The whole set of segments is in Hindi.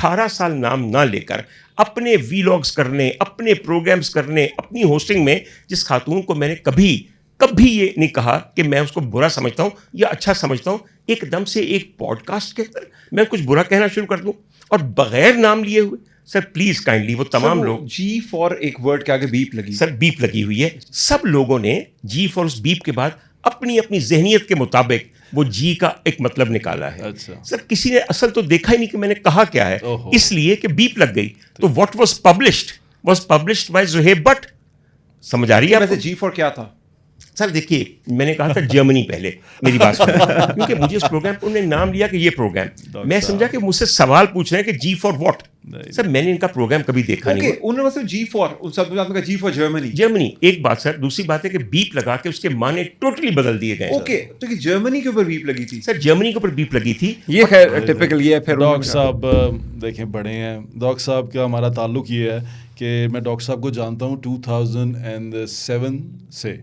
18 साल नाम ना लेकर अपने वीलॉग्स करने, अपने प्रोग्राम्स करने, अपनी होस्टिंग में जिस खातून को मैंने कभी ये नहीं कहा कि मैं उसको बुरा समझता हूँ या अच्छा समझता हूँ, एकदम से एक पॉडकास्ट के अंदर मैं कुछ बुरा कहना शुरू कर दूँ और बगैर नाम लिए हुए। सर प्लीज काइंडली वो तमाम लोग, जी फॉर एक वर्ड के आगे बीप लगी, सर बीप लगी हुई है, सब लोगों ने जी फॉर उस बीप के बाद अपनी अपनी जहनियत के मुताबिक वो जी का एक मतलब निकाला है। अच्छा। सर किसी ने असल तो देखा ही नहीं कि मैंने कहा क्या है, इसलिए कि बीप लग गई। तो what was published by Zuhaib but. समझ आ रही है आपको? जी फॉर क्या था? सर देखिए, मैंने कहा था जर्मनी पहले, मेरी बात सुनिए, क्योंकि मुझे उस प्रोग्राम पर उन्होंने नाम लिया कि ये प्रोग्राम, मैं समझा कि मुझसे सवाल पूछ रहे हैं कि जी फॉर व्हाट। सर मैंने इनका प्रोग्राम कभी देखा नहीं। उन्होंने बस जी फॉर, उस शब्द में आपने कहा जी फॉर जर्मनी। एक बात सर, दूसरी बात है कि बीप लगा के उसके माने टोटली बदल दिए गए। ओके, तो कि जर्मनी के ऊपर बीप लगी थी? सर जर्मनी के ऊपर बीप लगी थी, ये खैर टिपिकल ये है। फिर डॉग साहब देखें बड़े हैं, डॉग साहब का हमारा ताल्लुक ये है कि मैं डॉग साहब को जानता हूँ 2007 से।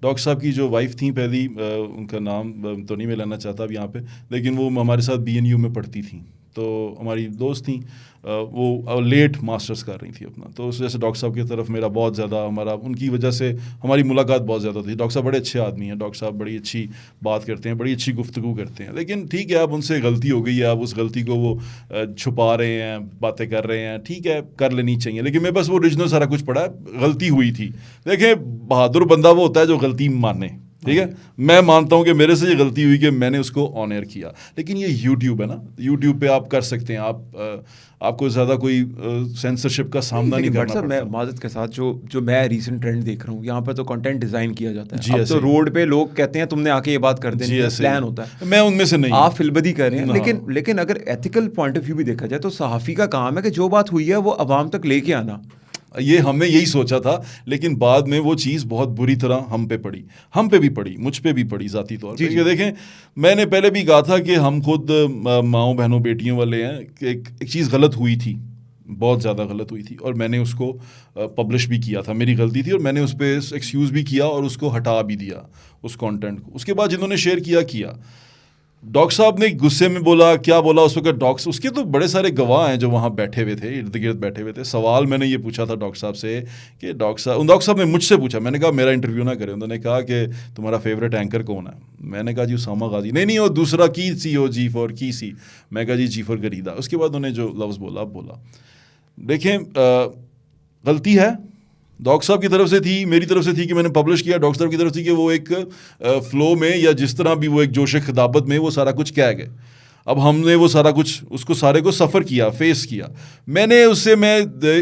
डॉग साहब की जो वाइफ थी पहली, उनका नाम तो नहीं मैं लेना चाहता अब यहाँ पे, लेकिन वो हमारे साथ BNU में पढ़ती थी, तो हमारी दोस्त थी, वो लेट मास्टर्स कर रही थी अपना, तो उस वजह से डॉग साहब की तरफ मेरा बहुत ज़्यादा, हमारा उनकी वजह से हमारी मुलाकात बहुत ज़्यादा थी। डॉग साहब बड़े अच्छे आदमी हैं, डॉग साहब बड़ी अच्छी बात करते हैं, बड़ी अच्छी गुफ्तगू करते हैं, लेकिन ठीक है, अब उनसे गलती हो गई है, अब उस गलती को वो छुपा रहे हैं, बातें कर रहे हैं, ठीक है कर लेनी चाहिए, लेकिन मेरे पास वो ओरिजिनल सारा कुछ पड़ा है, गलती हुई थी। देखें, बहादुर बंदा वो होता है जो गलती माने, ठीक है। मैं मानता हूं कि मेरे से ये गलती हुई कि मैंने उसको ऑन एयर किया, लेकिन ये यूट्यूब है ना, यूट्यूब पे आप कर सकते हैं, आपको ज़्यादा कोई सेंसरशिप का सामना नहीं करना पड़ता। मैं माजत के साथ जो मैं रीसेंट ट्रेंड देख रहा हूँ, यहाँ पर तो कंटेंट डिज़ाइन किया जाता है। जी, अब तो रोड पे लोग कहते हैं तुमने आके ये बात कर देनी है, प्लान होता है। मैं उनमें से नहीं, आप फिल्बदी कर रहे हैं, लेकिन अगर एथिकल पॉइंट ऑफ व्यू भी देखा जाए तो सहाफ़ी का काम है कि जो बात हुई है वो अवाम तक लेके आना। ये हमने यही सोचा था, लेकिन बाद में वो चीज़ बहुत बुरी तरह हम पे पड़ी, हम पे भी पड़ी, मुझ पे भी पड़ी ज़ाती तौर पे। ये देखें, मैंने पहले भी कहा था कि हम खुद माओ बहनों बेटियों वाले हैं, कि एक चीज़ गलत हुई थी, बहुत ज़्यादा गलत हुई थी, और मैंने उसको पब्लिश भी किया था, मेरी गलती थी, और मैंने उस पर एक्सक्यूज़ भी किया और उसको हटा भी दिया उस कंटेंट को। उसके बाद जिन्होंने शेयर किया डॉग साहब ने गुस्से में बोला, क्या बोला उस वक्त डॉग, उसके तो बड़े सारे गवाह हैं जो वहाँ बैठे हुए थे, इर्द गिर्द बैठे हुए थे। सवाल मैंने ये पूछा था डॉग साहब से कि डॉग साहब ने मुझसे पूछा, मैंने कहा मेरा इंटरव्यू ना करें, उन्होंने कहा कि तुम्हारा फेवरेट एंकर कौन है? मैंने कहा जी उसामा गाजी। नहीं वो दूसरा की सी हो, जी फॉर की सी। मैं कहा जी जी फॉर गरीदा। उसके बाद उन्होंने जो लफ्ज़ बोला, अब बोला, देखें गलती है डॉग साहब की तरफ से थी, मेरी तरफ से थी कि मैंने पब्लिश किया, डॉग साहब की तरफ थी कि वो एक फ्लो में या जिस तरह भी वो एक जोश खिताबत में वो सारा कुछ कह गए। अब हमने वो सारा कुछ उसको सारे को सफ़र किया, फेस किया। मैं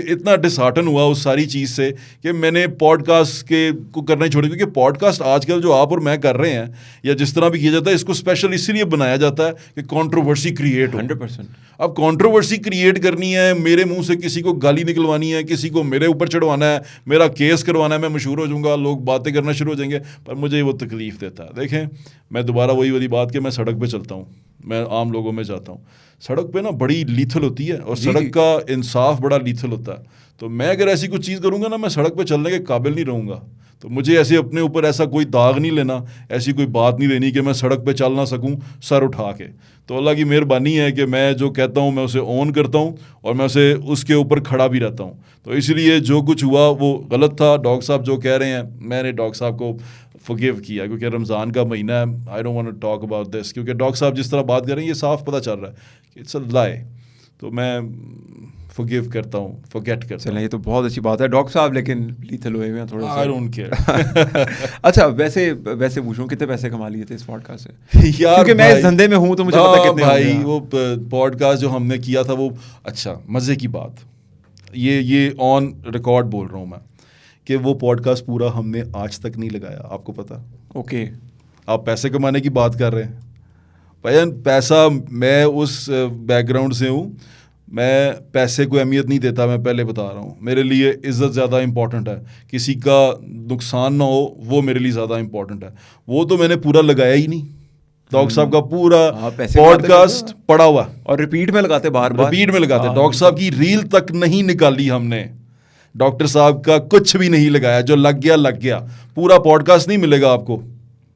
इतना डिसहार्टन हुआ उस सारी चीज़ से कि मैंने पॉडकास्ट को करना ही छोड़ दिया, क्योंकि पॉडकास्ट आजकल जो आप और मैं कर रहे हैं या जिस तरह भी किया जाता है, इसको स्पेशल इसलिए बनाया जाता है कि कंट्रोवर्सी क्रिएट हो। 100%। अब कंट्रोवर्सी क्रिएट करनी है, मेरे मुंह से किसी को गाली निकलवानी है, किसी को मेरे ऊपर चढ़वाना है, मेरा केस करवाना है, मैं मशहूर हो जाऊंगा, लोग बातें करना शुरू हो जाएंगे, पर मुझे वो तकलीफ़ देता है। देखें, मैं दोबारा वही वाली बात कि मैं सड़क पे चलता हूँ, मैं आम लोगों में जाता हूँ, सड़क पे ना बड़ी लीथल होती है, और सड़क का इंसाफ बड़ा लीथल होता है। तो मैं अगर ऐसी कुछ चीज़ करूँगा ना, मैं सड़क पे चलने के काबिल नहीं रहूँगा। तो मुझे ऐसे अपने ऊपर ऐसा कोई दाग नहीं लेना, ऐसी कोई बात नहीं लेनी कि मैं सड़क पे चल ना सकूं सर उठा के। तो अल्लाह की मेहरबानी है कि मैं जो कहता हूं मैं उसे ऑन करता हूं, और मैं उसे उसके ऊपर खड़ा भी रहता हूं। तो इसलिए जो कुछ हुआ वो गलत था। डॉग साहब जो कह रहे हैं, मैंने डॉग साहब को फॉरगिव किया, क्योंकि रमज़ान का महीना है। I don't want to talk about this, क्योंकि डॉग साहब जिस तरह बात कर रहे हैं ये साफ पता चल रहा है कि इट्स अ लाई। तो मैं फॉरगिव करता हूँ, फॉरगेट करता हूँ। ये तो बहुत अच्छी बात है डॉग साहब, लेकिन लीथल हुए हैं थोड़ा सा। I don't care. अच्छा, वैसे पूछूं, कितने पैसे कमा लिए थे इस पॉडकास्ट से? यार क्योंकि मैं इस धंधे में हूँ तो मुझे पता कितने भाई वो पॉडकास्ट जो हमने किया था वो, अच्छा मज़े की बात, ये ऑन रिकॉर्ड बोल रहा हूँ मैं कि वो पॉडकास्ट पूरा हमने आज तक नहीं लगाया, आपको पता? ओके, आप पैसे कमाने की बात कर रहे हैं भाई, पैसा, मैं उस बैकग्राउंड से हूँ, मैं पैसे को अहमियत नहीं देता। मैं पहले बता रहा हूँ, मेरे लिए इज़्ज़त ज़्यादा इंपॉर्टेंट है, किसी का नुकसान ना हो वो मेरे लिए ज़्यादा इंपॉर्टेंट है। वो तो मैंने पूरा लगाया ही नहीं। डॉग साहब का पूरा पॉडकास्ट पड़ा हुआ, और रिपीट में लगाते, बार रिपीट में लगाते। डॉग साहब की रील तक नहीं निकाली हमने, डॉक्टर साहब का कुछ भी नहीं लगाया, जो लग गया पूरा पॉडकास्ट नहीं मिलेगा आपको,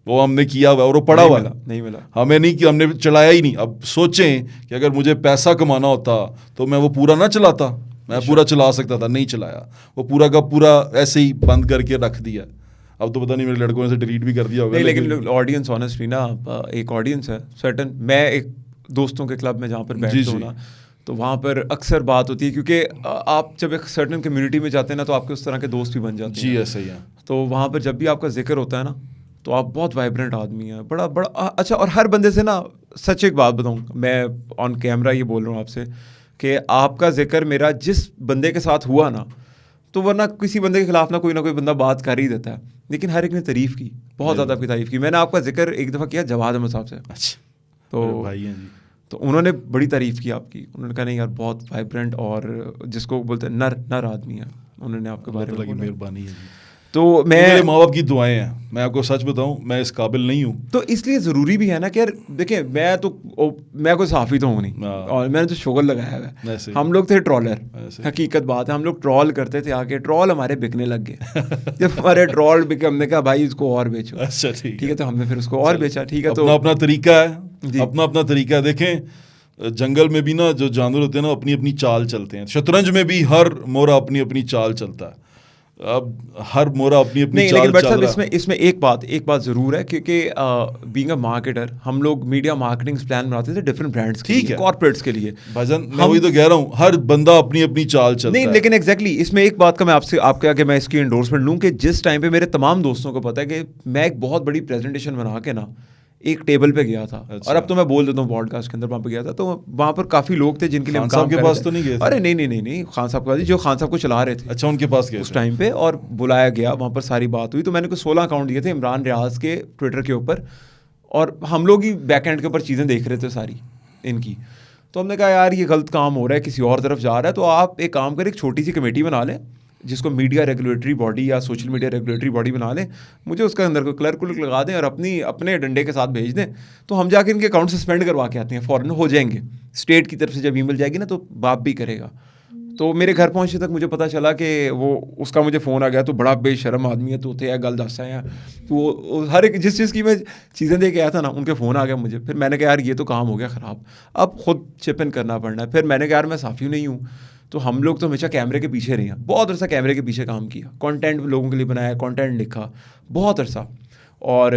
वो हमने किया हुआ है और वो पड़ा हुआ है। नहीं मिला। हमें नहीं कि हमने चलाया ही नहीं। अब सोचें कि अगर मुझे पैसा कमाना होता तो मैं वो पूरा ना चलाता, मैं पूरा चला सकता था, नहीं चलाया, वो पूरा का पूरा ऐसे ही बंद करके रख दिया। अब तो पता नहीं मेरे लड़कों ने से डिलीट भी कर दिया होगा। नहीं, लेकिन ऑडियंस ऑनेस्टली ना, एक ऑडियंस है सर्टन, मैं एक दोस्तों के क्लब में जहाँ पर बैठता हूँ ना, तो वहाँ पर अक्सर बात होती है, क्योंकि आप जब एक सर्टन कम्युनिटी में जाते हैं ना तो आपके उस तरह के दोस्त भी बन जाते हैं। जी ऐसा ही है। तो वहाँ पर जब भी आपका जिक्र होता है ना तो आप बहुत वाइब्रेंट आदमी हैं, बड़ा बड़ा अच्छा। और हर बंदे से ना, सच एक बात बताऊँ, मैं ऑन कैमरा ये बोल रहा हूँ आपसे कि आपका जिक्र मेरा जिस बंदे के साथ हुआ ना, तो वरना किसी बंदे के खिलाफ ना कोई बंदा बात कर ही देता है, लेकिन हर एक ने तारीफ़ की, बहुत ज़्यादा आपकी तारीफ़ की। मैंने आपका जिक्र एक दफ़ा किया जवाद अहमद साहब से। अच्छा, तो भाई हैं जी। तो उन्होंने बड़ी तारीफ़ की आपकी, उन्होंने कहा नहीं यार बहुत वाइब्रेंट और जिसको बोलते हैं नर आदमी है, उन्होंने आपके बारे में बोला। मेहरबानी है जी। तो मेरे माँ बाप की दुआएं हैं, मैं आपको सच बताऊं, मैं इस काबिल नहीं हूँ। तो इसलिए ज़रूरी भी है ना कि यार देखिए, मैं कोई साफ़ी तो हूँ नहीं, और मैंने तो शुगर लगाया हुआ है। हम लोग थे ट्रॉलर, हकीकत बात है, हम लोग ट्रॉल करते थे आके, ट्रॉल हमारे बिकने लग गए। जब हमारे ट्रॉल बिके, हमने कहा भाई इसको और बेचो। अच्छा ठीक है, तो हमने फिर उसको और बेचा। ठीक है, तो अपना तरीका है, अपना तरीका है। देखें जंगल में भी ना जो जानवर होते हैं ना अपनी अपनी चाल चलते हैं, शतरंज में भी हर मोरा अपनी अपनी चाल चलता है। अब हर मोरा अपनी अपनी चाल चल रहा है। इसमें एक बात ज़रूर है, क्योंकि बीइंग अ मार्केटर हम लोग मीडिया मार्केटिंग प्लान बनाते थे डिफरेंट ब्रांड्स के लिए, कॉर्पोरेट्स के लिए। भजन मैं वही तो कह रहा हूँ, हर बंदा अपनी अपनी चाल चलता है। नहीं, लेकिन एग्जैक्टली इसमें एक बात का मैं आपके आगे मैं इसकी एंडोर्समेंट लूँ कि जिस टाइम पे मेरे तमाम दोस्तों को पता है कि मैं एक बहुत बड़ी प्रेजेंटेशन बना के ना एक टेबल पे गया था। अच्छा। और अब तो मैं बोल देता हूँ पॉडकास्ट के अंदर, वहाँ पे गया था, तो वहाँ पर काफ़ी लोग थे जिनके लिए खान साहब के पास तो नहीं गए? अरे नहीं, खान साहब के पास, जो खान साहब को चला रहे थे। अच्छा, उनके पास गए उस टाइम पे, और बुलाया गया, वहाँ पर सारी बात हुई। तो मैंने कुछ 16 अकाउंट दिए थे इमरान रियाज के ट्विटर के ऊपर, और हम लोग ही बैक एंड के ऊपर चीज़ें देख रहे थे सारी इनकी। तो हमने कहा यार ये गलत काम हो रहा है, किसी और तरफ जा रहा है, तो आप एक काम करें, एक छोटी सी कमेटी बना लें जिसको मीडिया रेगुलेटरी बॉडी या सोशल मीडिया रेगुलेटरी बॉडी बना लें, मुझे उसके अंदर कोई क्लर्क लगा दें और अपने डंडे के साथ भेज दें, तो हम जाके इनके अकाउंट सस्पेंड करवा के आते हैं, फ़ौरन हो जाएंगे। स्टेट की तरफ से जब ईमेल जाएगी ना तो बाप भी करेगा। तो मेरे घर पहुंचने तक मुझे पता चला कि वो उसका मुझे फ़ोन आ गया, तो बड़ा बेशर्म आदमी है, तो थे या गल दस है, तो हर एक जिस चीज़ की मैं चीज़ें दे के आया था ना, उनके फ़ोन आ गया मुझे। फिर मैंने कहा यार ये तो काम हो गया ख़राब, अब खुद चिप इन करना पड़ना है। फिर मैंने कहा यार मैं साफ़ी नहीं हूँ, तो हम लोग तो हमेशा कैमरे के पीछे रहे हैं, बहुत अरसा कैमरे के पीछे काम किया, कंटेंट लोगों के लिए बनाया, कंटेंट लिखा बहुत अरसा। और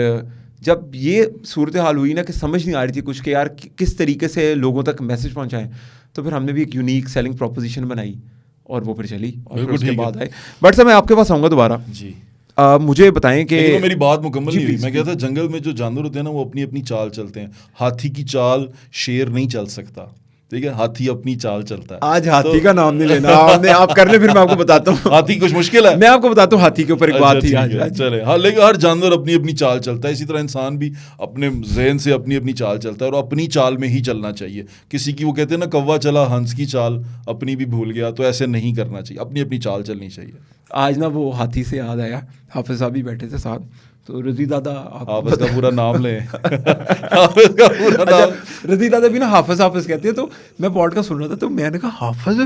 जब ये सूरत हाल हुई ना कि समझ नहीं आ रही थी कुछ कि यार किस तरीके से लोगों तक मैसेज पहुंचाएं, तो फिर हमने भी एक यूनिक सेलिंग प्रोपोजिशन बनाई और वो फिर चली, और फिर उसके बाद आए। बट सर मैं आपके पास आऊँगा दोबारा जी। मुझे बताएं कि तो मेरी बात मुकम्मल नहीं हुई। मैं कहता जंगल में जो जानवर होते हैं ना वो अपनी अपनी चाल चलते हैं। हाथी की चाल शेर नहीं चल सकता, ठीक है, हाथी अपनी चाल चलता है। आज हाथी का नाम नहीं लेना, आप कर ले, फिर मैं आपको बताता हूँ। हाथी कुछ मुश्किल है, मैं आपको बताता हूँ हाथी के ऊपर एक बात थी आज। चले हाँ, लेकिन हर जानवर अपनी अपनी चाल चलता है, इसी तरह इंसान भी अपने जहन से अपनी अपनी चाल चलता है और अपनी चाल में ही चलना चाहिए। किसी की वो कहते हैं ना कौवा चला हंस की चाल, अपनी भी भूल गया, तो ऐसे नहीं करना चाहिए, अपनी अपनी चाल चलनी चाहिए। आज ना वो हाथी से याद आया, हाफिज साहब भी बैठे थे साथ, तो रजी दादा, हाफिज का पूरा नाम ले हाफिज का पूरा नाम, रजी दादा भी ना हाफिज कहते हैं। तो मैं पॉडकास्ट सुन रहा था, तो मैंने कहा हाफिज,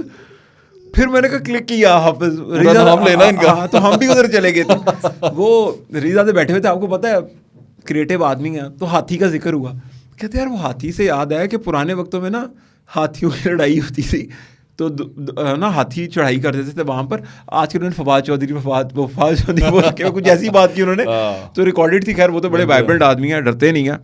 फिर मैंने कहा क्लिक किया हाफिज, नाम लेना इनका। तो हम भी उधर चले गए थे। वो रजी दादा बैठे हुए थे, आपको पता है क्रिएटिव आदमी है, तो हाथी का जिक्र हुआ, कहते यार वो हाथी से याद आया कि पुराने वक्तों में ना हाथियों की लड़ाई होती थी, तो ना हाथी चढ़ाई कर देते थे वहाँ पर। आज के उन्होंने फवाद चौधरी बोल के कुछ ऐसी बात की उन्होंने, तो रिकॉर्डेड थी। खैर वो तो बड़े वाइब्रेंट आदमी हैं, डरते नहीं हैं।